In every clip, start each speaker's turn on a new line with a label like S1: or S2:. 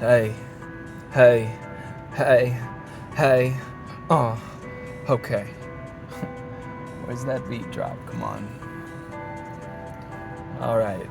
S1: Hey, hey, hey, hey. Oh, okay. Where's that beat drop? Come on. Alright.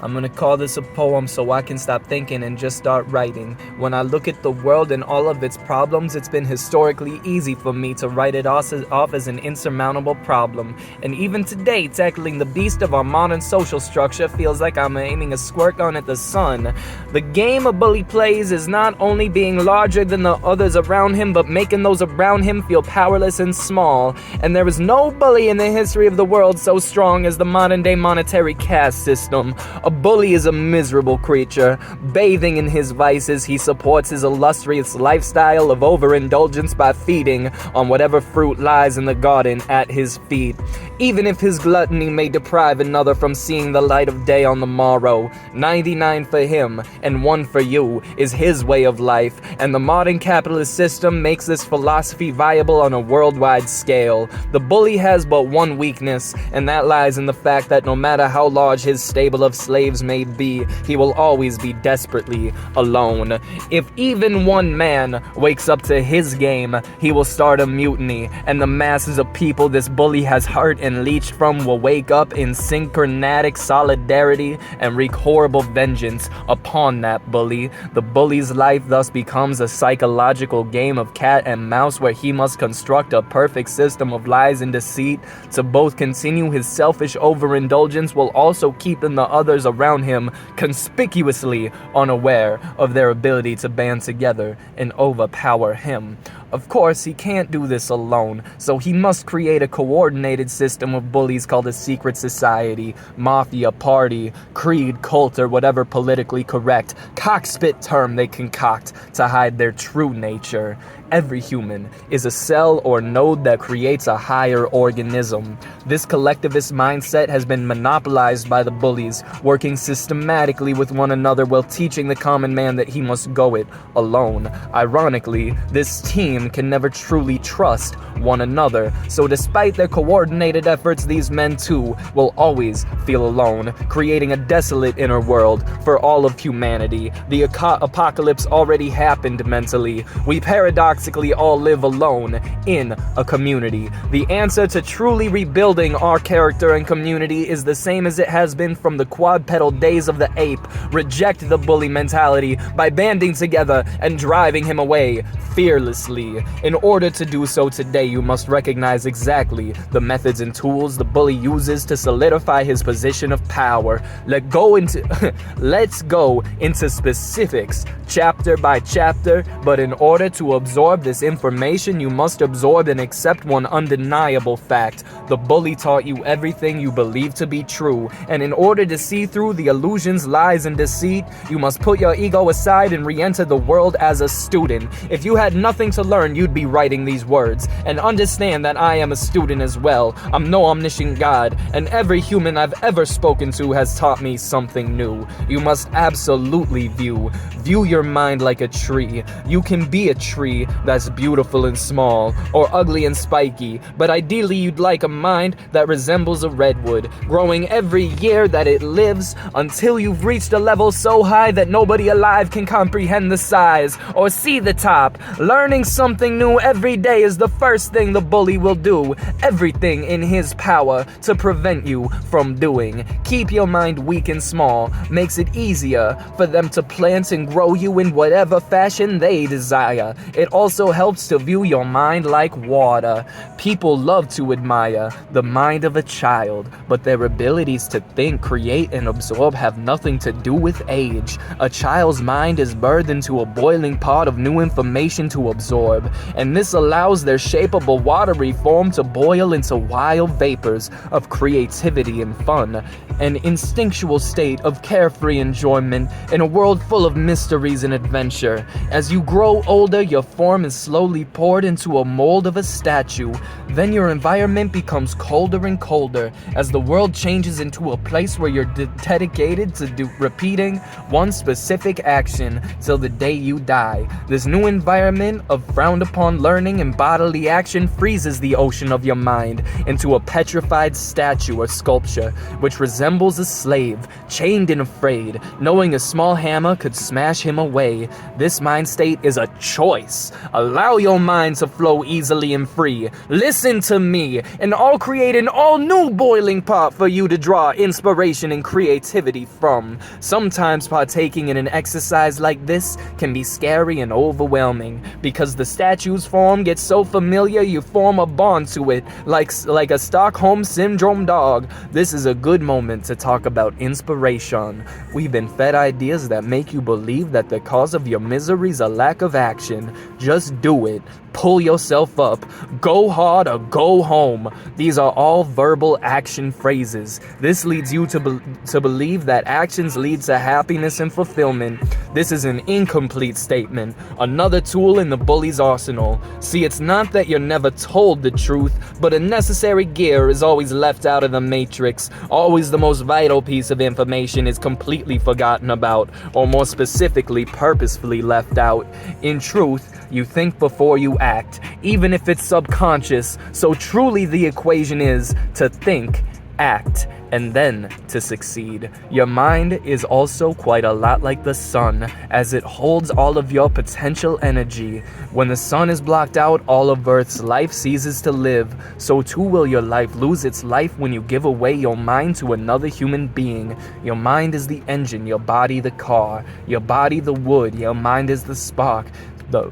S1: I'm gonna call this a poem so I can stop thinking and just start writing. When I look at the world and all of its problems, it's been historically easy for me to write it off as an insurmountable problem. And even today, tackling the beast of our modern social structure feels like I'm aiming a squirt gun at the sun. The game a bully plays is not only being larger than the others around him, but making those around him feel powerless and small. And there is no bully in the history of the world so strong as the modern-day monetary caste system. A bully is a miserable creature. Bathing in his vices, he supports his illustrious lifestyle of overindulgence by feeding on whatever fruit lies in the garden at his feet. Even if his gluttony may deprive another from seeing the light of day on the morrow, 99 for him and 1 for you is his way of life, and the modern capitalist system makes this philosophy viable on a worldwide scale. The bully has but one weakness, and that lies in the fact that no matter how large his stable of slaves may be, he will always be desperately alone. If even one man wakes up to his game, he will start a mutiny, and the masses of people this bully has hurt and leached from will wake up in synchronatic solidarity and wreak horrible vengeance upon that bully. The bully's life thus becomes a psychological game of cat and mouse where he must construct a perfect system of lies and deceit to both continue his selfish overindulgence while also keeping the others around him conspicuously unaware of their ability to band together and overpower him. Of course, he can't do this alone, so he must create a coordinated system of bullies called a secret society, mafia, party, creed, cult, or whatever politically correct cockspit term they concoct to hide their true nature. Every human is a cell or node that creates a higher organism. This collectivist mindset has been monopolized by the bullies, working systematically with one another while teaching the common man that he must go it alone. Ironically, this team can never truly trust one another, so despite their coordinated efforts, these men too will always feel alone, creating a desolate inner world for all of humanity. The apocalypse already happened mentally. We paradoxically all live alone in a community. The answer to truly rebuilding our character and community is the same as it has been from the quadrupedal days of the ape. Reject the bully mentality by banding together and driving him away fearlessly. In order to do so today, you must recognize exactly the methods and tools the bully uses to solidify his position of power. Let's go into specifics, chapter by chapter, but in order to absorb this information, you must absorb and accept one undeniable fact. The bully taught you everything you believe to be true, and in order to see through the illusions, lies, and deceit, you must put your ego aside and re-enter the world as a student. If you had nothing to learn, you'd be writing these words, and understand that I am a student as well. I'm no omniscient God, and every human I've ever spoken to has taught me something new. You must absolutely view your mind like a tree. You can be a tree that's beautiful and small, or ugly and spiky, but ideally you'd like a mind that resembles a redwood, growing every year that it lives until you've reached a level so high that nobody alive can comprehend the size or see the top. Learning something new every day is the first thing the bully will do, everything in his power to prevent you from doing. Keep your mind weak and small makes it easier for them to plant and grow you in whatever fashion they desire. It also helps to view your mind like water. People love to admire the mind of a child, but their abilities to think, create, and absorb have nothing to do with age. A child's mind is birthed into a boiling pot of new information to absorb, and this allows their shapeable watery form to boil into wild vapors of creativity and fun, an instinctual state of carefree enjoyment in a world full of mysteries and adventure. As you grow older, your form is slowly poured into a mold of a statue. Then your environment becomes colder and colder as the world changes into a place where you're dedicated to repeating one specific action till the day you die. This new environment of frowned upon learning and bodily action freezes the ocean of your mind into a petrified statue or sculpture, which resembles a slave, chained and afraid, knowing a small hammer could smash him away. This mind state is a choice. Allow your mind to flow easily and free. Listen to me, and I'll create an all-new boiling pot for you to draw inspiration and creativity from. Sometimes partaking in an exercise like this can be scary and overwhelming, because the statue's form gets so familiar you form a bond to it, like a Stockholm Syndrome dog. This is a good moment to talk about inspiration. We've been fed ideas that make you believe that the cause of your misery is a lack of action. Just do it. Pull yourself up. Go hard or go home. These are all verbal action phrases. This leads you to believe that actions lead to happiness and fulfillment. This is an incomplete statement, another tool in the bully's arsenal. See, it's not that you're never told the truth, but a necessary gear is always left out of the matrix. Always the most vital piece of information is completely forgotten about, or more specifically, purposefully left out. In truth, you think before you act, even if it's subconscious. So truly the equation is to think, act, and then to succeed. Your mind is also quite a lot like the sun, as it holds all of your potential energy. When the sun is blocked out, all of Earth's life ceases to live. So too will your life lose its life when you give away your mind to another human being. Your mind is the engine, your body the car, your body the wood, your mind is the spark.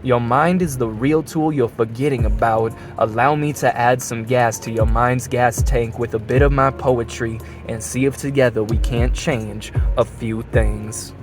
S1: Your mind is the real tool you're forgetting about. Allow me to add some gas to your mind's gas tank with a bit of my poetry, and see if together we can't change a few things.